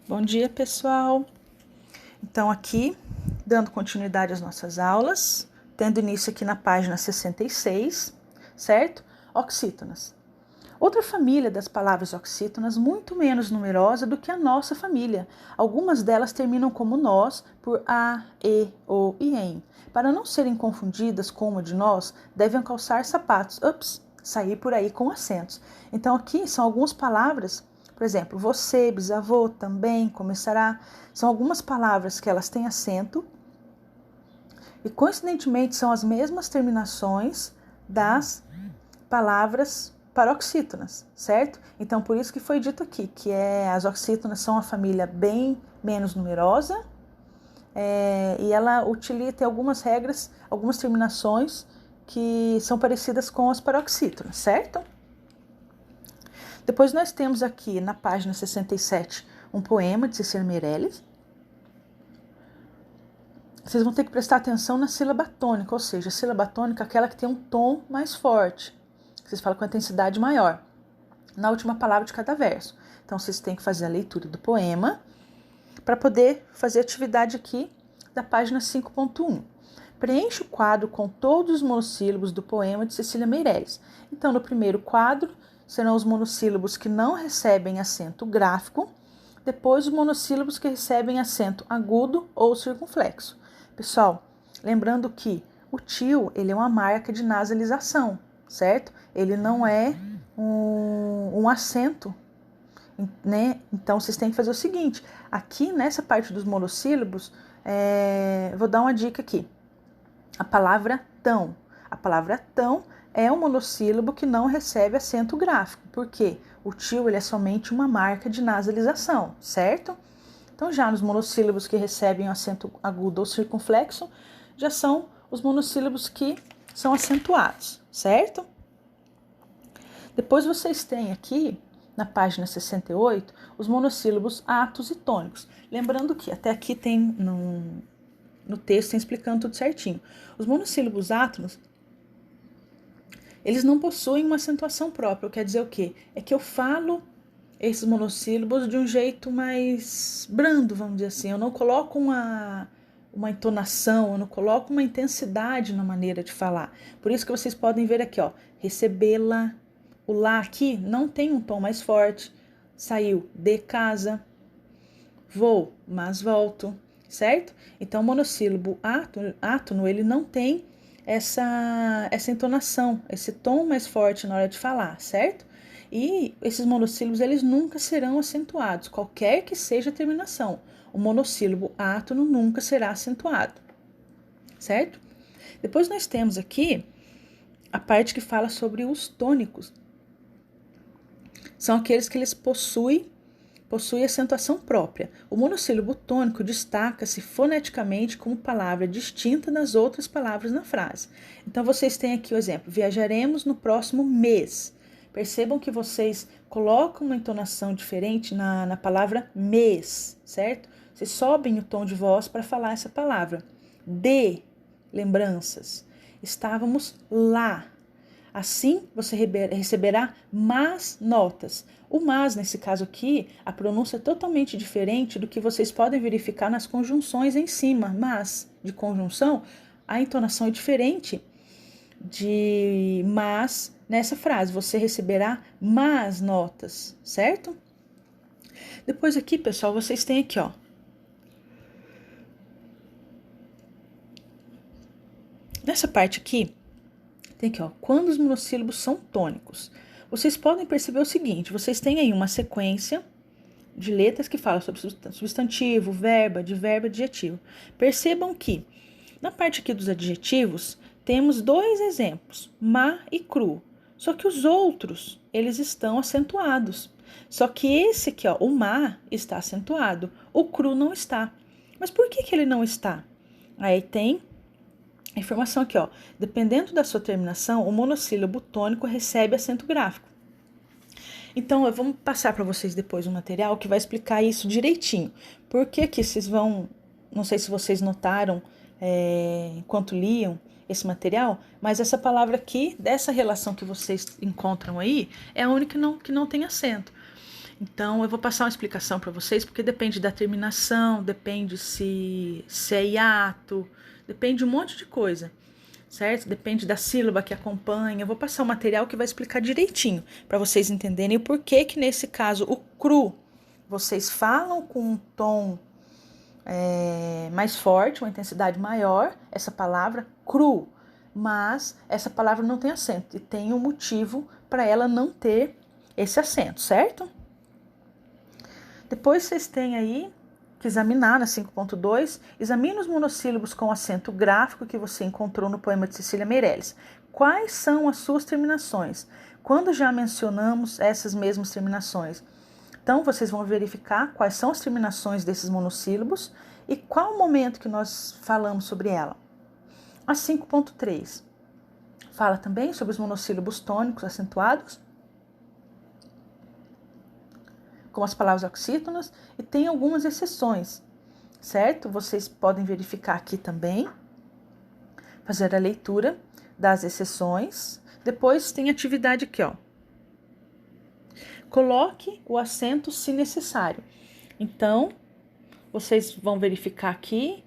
Bom dia, pessoal! Então, aqui, dando continuidade às nossas aulas, tendo início aqui na página 66, certo? Oxítonas. Outra família das palavras oxítonas, muito menos numerosa do que a nossa família. Algumas delas terminam como nós, por a, e, o e em. Para não serem confundidas com uma de nós, devem calçar sapatos. Sair por aí com acentos. Então, aqui são algumas palavras. Por exemplo, você, bisavô, também, começará. São algumas palavras que elas têm acento e, coincidentemente, são as mesmas terminações das palavras paroxítonas, certo? Então, por isso que foi dito aqui, que as oxítonas são uma família bem menos numerosa e ela utiliza, tem algumas regras, algumas terminações que são parecidas com as paroxítonas, certo? Depois nós temos aqui na página 67 um poema de Cecília Meirelles. Vocês vão ter que prestar atenção na sílaba tônica, ou seja, a sílaba tônica é aquela que tem um tom mais forte. Vocês falam com a intensidade maior, na última palavra de cada verso. Então vocês têm que fazer a leitura do poema para poder fazer a atividade aqui da página 5.1. Preencha o quadro com todos os monossílabos do poema de Cecília Meirelles. Então, no primeiro quadro, serão os monossílabos que não recebem acento gráfico, depois os monossílabos que recebem acento agudo ou circunflexo. Pessoal, lembrando que o tio, ele é uma marca de nasalização, certo? Ele não é um acento, né? Então, vocês têm que fazer o seguinte, aqui nessa parte dos monossílabos, vou dar uma dica aqui. A palavra tão. A palavra tão é um monossílabo que não recebe acento gráfico, porque o tio ele é somente uma marca de nasalização, certo? Então, já nos monossílabos que recebem acento agudo ou circunflexo, já são os monossílabos que são acentuados, certo? Depois vocês têm aqui, na página 68, os monossílabos atos e tônicos. Lembrando que até aqui tem no texto tem explicando tudo certinho. Os monossílabos átonos, eles não possuem uma acentuação própria. Quer dizer o quê? É que eu falo esses monossílabos de um jeito mais brando, vamos dizer assim. Eu não coloco uma entonação, eu não coloco uma intensidade na maneira de falar. Por isso que vocês podem ver aqui, ó, recebê-la. O lá aqui não tem um tom mais forte. Saiu de casa. Vou, mas volto. Certo? Então, o monossílabo átono, ele não tem essa entonação, esse tom mais forte na hora de falar, certo? E esses monossílabos, eles nunca serão acentuados, qualquer que seja a terminação. O monossílabo átono nunca será acentuado, certo? Depois nós temos aqui a parte que fala sobre os tônicos. São aqueles que eles possui acentuação própria. O monossílabo tônico destaca-se foneticamente como palavra distinta das outras palavras na frase. Então, vocês têm aqui o exemplo, viajaremos no próximo mês. Percebam que vocês colocam uma entonação diferente na palavra mês, certo? Vocês sobem o tom de voz para falar essa palavra. De lembranças. Estávamos lá. Assim, você receberá más notas. O mas, nesse caso aqui, a pronúncia é totalmente diferente do que vocês podem verificar nas conjunções em cima. Mas, de conjunção, a entonação é diferente de mas nessa frase. Você receberá más notas, certo? Depois aqui, pessoal, vocês têm aqui, ó. Nessa parte aqui, tem aqui, ó, quando os monossílabos são tônicos. Vocês podem perceber o seguinte, vocês têm aí uma sequência de letras que falam sobre substantivo, verbo, advérbio, adjetivo. Percebam que, na parte aqui dos adjetivos, temos dois exemplos, má e cru. Só que os outros, eles estão acentuados. Só que esse aqui, ó, o má, está acentuado, o cru não está. Mas por que ele não está? Aí tem a informação aqui, ó, dependendo da sua terminação, o monossílabo tônico recebe acento gráfico. Então, vamos passar para vocês depois um material que vai explicar isso direitinho. Porque aqui vocês vão, não sei se vocês notaram enquanto liam esse material, mas essa palavra aqui, dessa relação que vocês encontram aí, é a única que não tem acento. Então, eu vou passar uma explicação para vocês, porque depende da terminação, depende se é hiato, depende de um monte de coisa, certo? Depende da sílaba que acompanha. Eu vou passar um material que vai explicar direitinho, para vocês entenderem o porquê que, nesse caso, o cru, vocês falam com um tom mais forte, uma intensidade maior, essa palavra cru, mas essa palavra não tem acento, e tem um motivo para ela não ter esse acento, certo? Depois vocês têm aí que examinar na 5.2, examine os monossílabos com acento gráfico que você encontrou no poema de Cecília Meirelles. Quais são as suas terminações? Quando já mencionamos essas mesmas terminações? Então, vocês vão verificar quais são as terminações desses monossílabos e qual o momento que nós falamos sobre ela. A 5.3 fala também sobre os monossílabos tônicos acentuados, como as palavras oxítonas, e tem algumas exceções, certo? Vocês podem verificar aqui também, fazer a leitura das exceções. Depois tem atividade aqui, ó. Coloque o acento se necessário. Então, vocês vão verificar aqui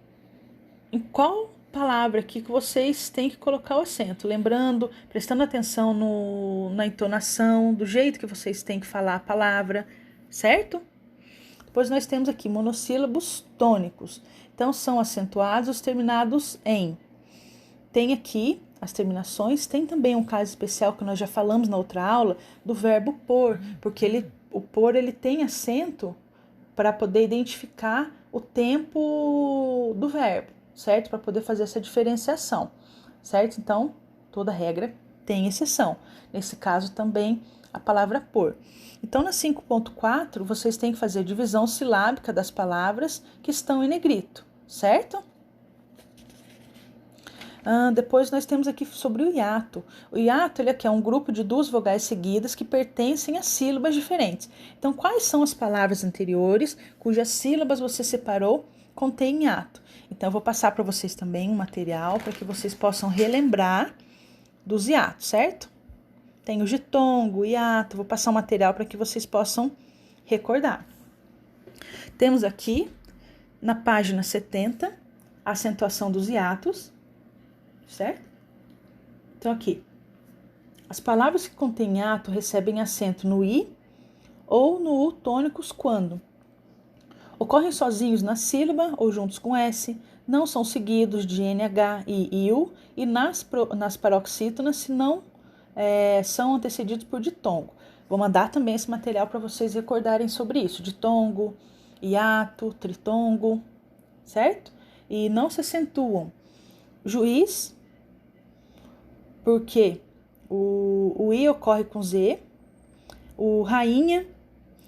em qual palavra aqui que vocês têm que colocar o acento. Lembrando, prestando atenção na entonação, do jeito que vocês têm que falar a palavra, certo? Depois nós temos aqui monossílabos tônicos. Então, são acentuados os terminados em. Tem aqui as terminações, tem também um caso especial que nós já falamos na outra aula, do verbo pôr, porque o pôr ele tem acento para poder identificar o tempo do verbo, certo? Para poder fazer essa diferenciação, certo? Então, toda regra tem exceção. Nesse caso também, a palavra pôr. Então, na 5.4, vocês têm que fazer a divisão silábica das palavras que estão em negrito, certo? Depois nós temos aqui sobre o hiato. O hiato ele aqui é um grupo de duas vogais seguidas que pertencem a sílabas diferentes. Então, quais são as palavras anteriores cujas sílabas você separou contém hiato? Então, eu vou passar para vocês também um material para que vocês possam relembrar dos hiatos, certo? Tem o ditongo, o hiato, vou passar um material para que vocês possam recordar. Temos aqui, na página 70, a acentuação dos hiatos, certo? Então, aqui, as palavras que contêm hiato recebem acento no i ou no u tônicos quando ocorrem sozinhos na sílaba ou juntos com s, não são seguidos de nh, i, iu, e nas paroxítonas, se não são antecedidos por ditongo. Vou mandar também esse material para vocês recordarem sobre isso, ditongo, hiato, tritongo, certo? E não se acentuam juiz, porque o i ocorre com z, o rainha,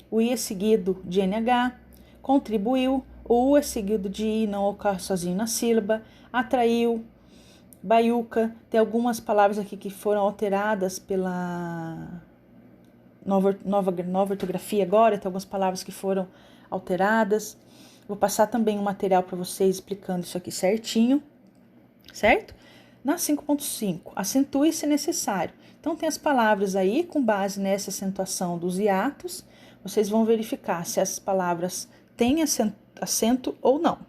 o i é seguido de nh, contribuiu, o u é seguido de i, não ocorre sozinho na sílaba, atraiu, baiuca, tem algumas palavras aqui que foram alteradas pela nova ortografia agora, tem algumas palavras que foram alteradas. Vou passar também um material para vocês explicando isso aqui certinho, certo? Na 5.5, acentue se necessário. Então, tem as palavras aí, com base nessa acentuação dos hiatos, vocês vão verificar se as palavras têm acento ou não.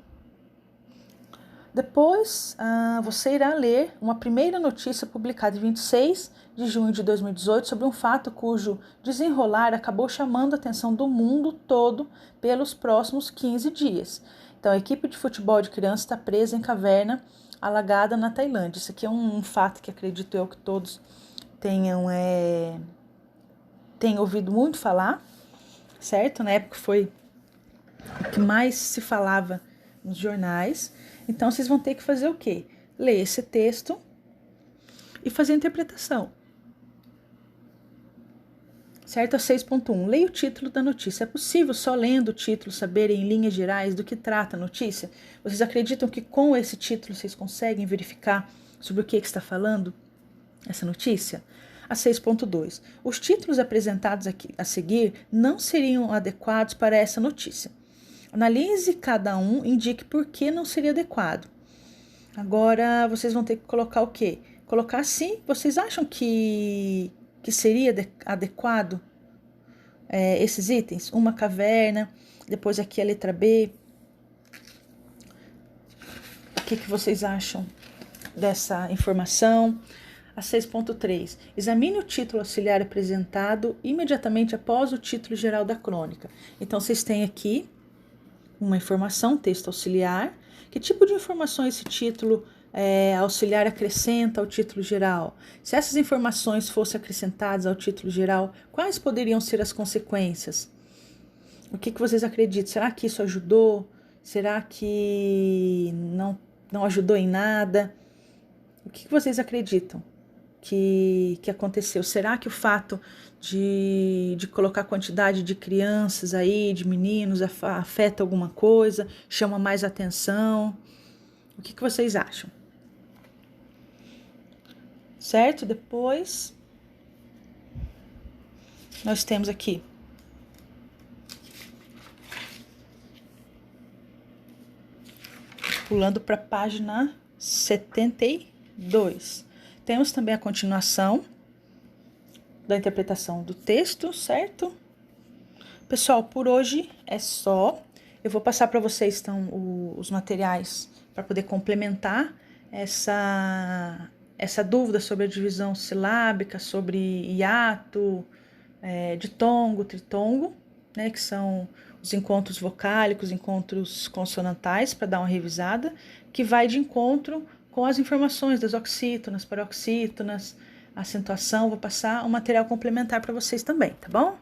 Depois, você irá ler uma primeira notícia publicada em 26 de junho de 2018 sobre um fato cujo desenrolar acabou chamando a atenção do mundo todo pelos próximos 15 dias. Então, a equipe de futebol de crianças está presa em caverna alagada na Tailândia. Isso aqui é um fato que acredito eu que todos tenham ouvido muito falar, certo? Na época foi o que mais se falava nos jornais. Então, vocês vão ter que fazer o quê? Ler esse texto e fazer a interpretação. Certo? A 6.1. Leia o título da notícia. É possível, só lendo o título, saber em linhas gerais do que trata a notícia? Vocês acreditam que com esse título vocês conseguem verificar sobre o que está falando essa notícia? A 6.2. Os títulos apresentados aqui a seguir não seriam adequados para essa notícia. Analise cada um, indique por que não seria adequado. Agora, vocês vão ter que colocar o quê? Colocar sim. Vocês acham que seria adequado esses itens? Uma caverna, depois aqui a letra B. O que vocês acham dessa informação? A 6.3. Examine o título auxiliar apresentado imediatamente após o título geral da crônica. Então, vocês têm aqui uma informação, texto auxiliar. Que tipo de informação esse título auxiliar acrescenta ao título geral? Se essas informações fossem acrescentadas ao título geral, quais poderiam ser as consequências? O que vocês acreditam? Será que isso ajudou? Será que não ajudou em nada? O que vocês acreditam que aconteceu? Será que o fato de colocar quantidade de crianças aí, de meninos, afeta alguma coisa? Chama mais atenção? O que vocês acham? Certo? Depois, nós temos aqui pulando para a página 72. Temos também a continuação da interpretação do texto, certo? Pessoal, por hoje é só. Eu vou passar para vocês então os materiais para poder complementar essa dúvida sobre a divisão silábica, sobre hiato, ditongo, tritongo, né, que são os encontros vocálicos, encontros consonantais, para dar uma revisada, que vai de encontro com as informações das oxítonas, paroxítonas, acentuação. Vou passar um material complementar para vocês também, tá bom?